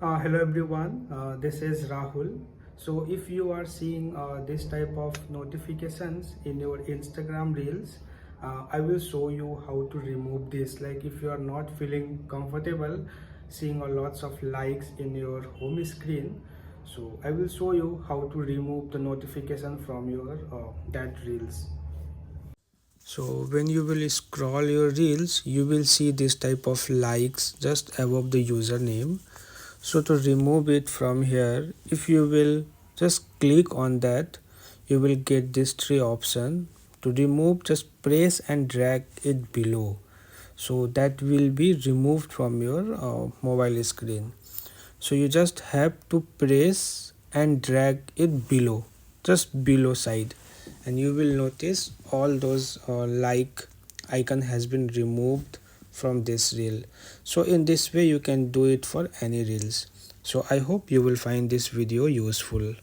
Hello everyone, this is Rahul. So if you are seeing this type of notifications in your Instagram reels, I will show you how to remove this. Like if you are not feeling comfortable seeing a lots of likes in your home screen, so I will show you how to remove the notification from your that reels. So when you will scroll your reels, you will see this type of likes just above the username. So to remove it from here, if you will just click on that, you will get this three option. To remove, just press and drag it below, so that will be removed from your mobile screen. So you just have to press and drag it below, just below side, and you will notice all those like icon has been removed from this reel. So in this way you can do it for any reels. So I hope you will find this video useful.